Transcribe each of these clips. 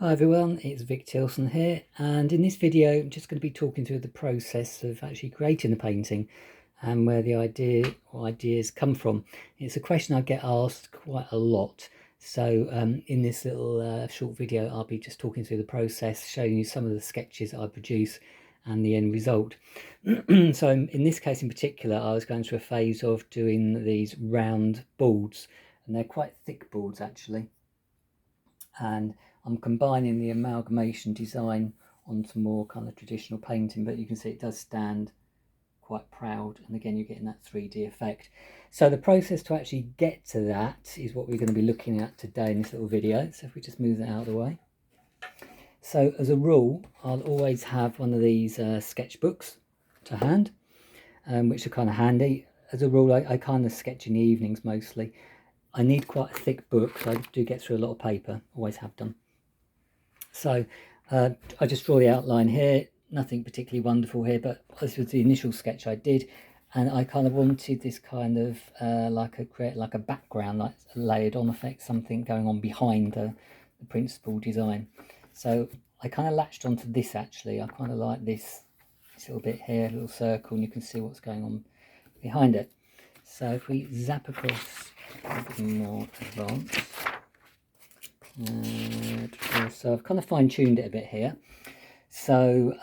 Hi everyone, it's Vic Tilson here, and in this video I'm just going to be talking through the process of actually creating the painting and where the idea or ideas come from. It's a question I get asked quite a lot, so in this little short video I'll be just talking through the process, showing you some of the sketches that I produce and the end result. So in this case in particular, I was going through a phase of doing these round boards, and they're quite thick boards actually, and I'm combining the amalgamation design onto more kind of traditional painting, but you can see it does stand quite proud, and again you're getting that 3D effect. So the process to actually get to that is what we're going to be looking at today in this little video. So if we just move that out of the way. So as a rule, I'll always have one of these sketchbooks to hand, which are kind of handy. As a rule, I kind of sketch in the evenings mostly. I need quite a thick book, so I do get through a lot of paper, always have done. So I just draw the outline here, nothing particularly wonderful here, but this was the initial sketch I did, and I kind of wanted this kind of like a background, like a layered on effect, something going on behind the principal design. So I kind of latched onto this actually. I kind of like this little bit here, a little circle, and you can see what's going on behind it. So if we zap across a bit more advanced. So I've kind of fine-tuned it a bit here. So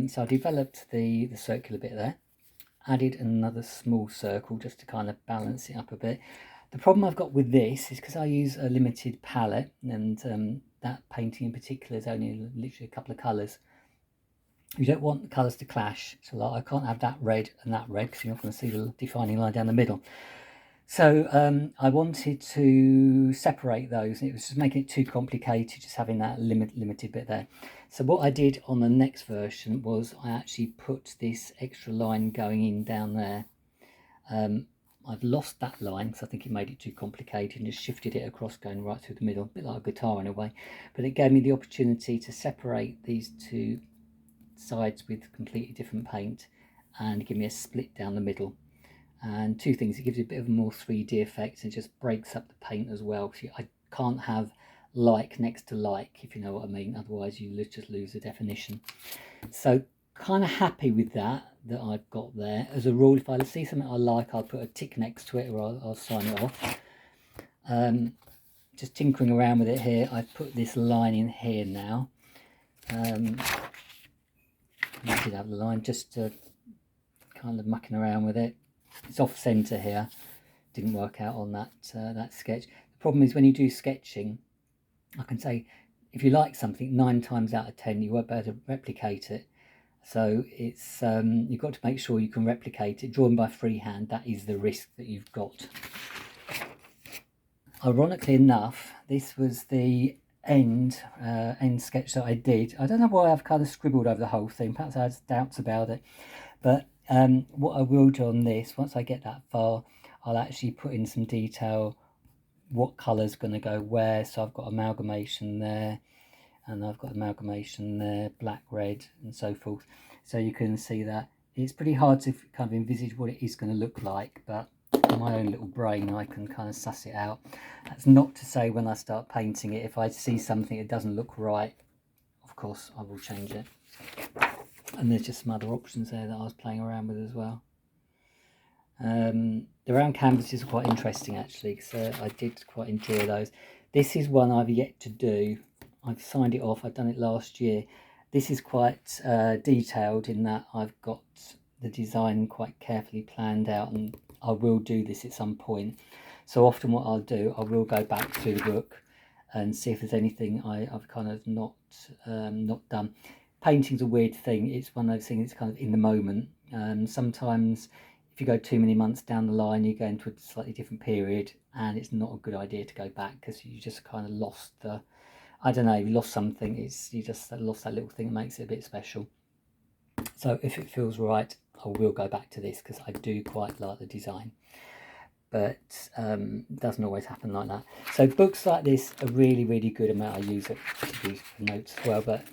so I developed the circular bit there, added another small circle just to kind of balance it up a bit. The problem I've got with this is because I use a limited palette, and that painting in particular is only literally a couple of colours. You don't want the colours to clash, so like I can't have that red and that red because you're not going to see the defining line down the middle. So I wanted to separate those, and it was just making it too complicated just having that limited bit there. So what I did on the next version was I actually put this extra line going in down there. I've lost that line because I think it made it too complicated, and just shifted it across going right through the middle, a bit like a guitar in a way. But it gave me the opportunity to separate these two sides with completely different paint and give me a split down the middle. And two things, it gives you a bit of a more 3D effect, and just breaks up the paint as well. So I can't have like next to like, if you know what I mean, otherwise you just lose the definition. So kind of happy with that I've got there. As a rule, if I see something I like, I'll put a tick next to it, or I'll sign it off. Just tinkering around with it here, I've put this line in here now. I did have the line, just kind of mucking around with it. It's off center here, didn't work out on that that sketch. The problem is when you do sketching, I can say if you like something, 9 times out of 10 you won't be able to replicate it. So it's you've got to make sure you can replicate it. Drawn by freehand, that is the risk that you've got. Ironically enough, this was the end sketch that I did. I don't know why I've kind of scribbled over the whole thing. Perhaps I had doubts about it, but what I will do on this, once I get that far, I'll actually put in some detail what colour's going to go where. So I've got amalgamation there, and I've got amalgamation there, black, red, and so forth. So you can see that it's pretty hard to kind of envisage what it is going to look like, but in my own little brain I can kind of suss it out. That's not to say when I start painting it, if I see something that doesn't look right, of course I will change it. And there's just some other options there that I was playing around with as well. The round canvases are quite interesting actually, because I did quite enjoy those. This is one I've yet to do. I've signed it off, I've done it last year. This is quite detailed in that I've got the design quite carefully planned out, and I will do this at some point. So often what I'll do, I will go back through the book and see if there's anything I've kind of not done. Painting's a weird thing. It's one of those things, it's kind of in the moment. Sometimes if you go too many months down the line, you go into a slightly different period, and it's not a good idea to go back because you just kind of lost the, I don't know, you lost something. You just lost that little thing that makes it a bit special. So if it feels right, I will go back to this because I do quite like the design. But it doesn't always happen like that. So books like this are really, really good. I use it to do notes as well. But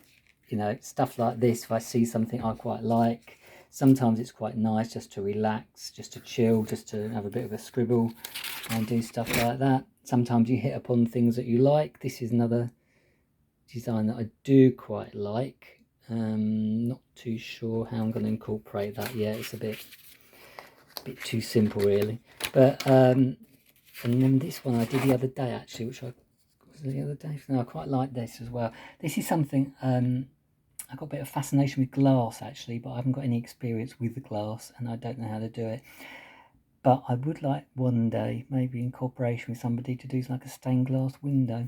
you know, stuff like this, if I see something I quite like, sometimes it's quite nice just to relax, just to chill, just to have a bit of a scribble and do stuff like that. Sometimes you hit upon things that you like. This is another design that I do quite like. Not too sure how I'm going to incorporate that yet. It's a bit too simple really. But and then this one I did the other day actually, which was the other day. No, I quite like this as well. This is something I've got a bit of fascination with glass actually, but I haven't got any experience with the glass and I don't know how to do it. But I would like one day, maybe in cooperation with somebody, to do like a stained glass window.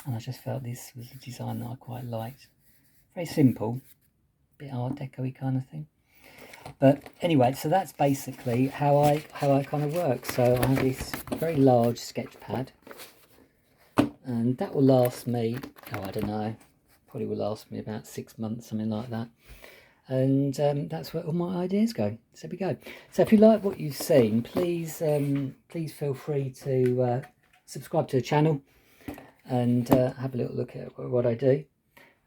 And I just felt this was a design that I quite liked. Very simple, a bit Art Deco-y kind of thing. But anyway, so that's basically how I kind of work. So I have this very large sketch pad, and that will last me, oh, I don't know, probably will last me about 6 months, something like that. And that's where all my ideas go. So there we go. So if you like what you've seen, please please feel free to subscribe to the channel and have a little look at what I do.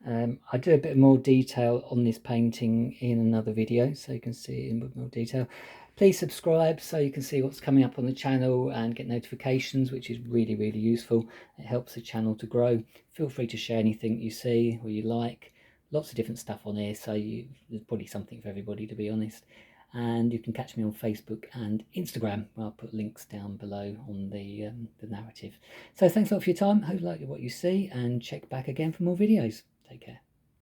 I do a bit more detail on this painting in another video, so you can see it in a bit more detail. Please subscribe so you can see what's coming up on the channel and get notifications, which is really, really useful. It helps the channel to grow. Feel free to share anything you see or you like. Lots of different stuff on here, so there's probably something for everybody, to be honest. And you can catch me on Facebook and Instagram. I'll put links down below on the narrative. So thanks a lot for your time. Hope you like what you see, and check back again for more videos. Take care.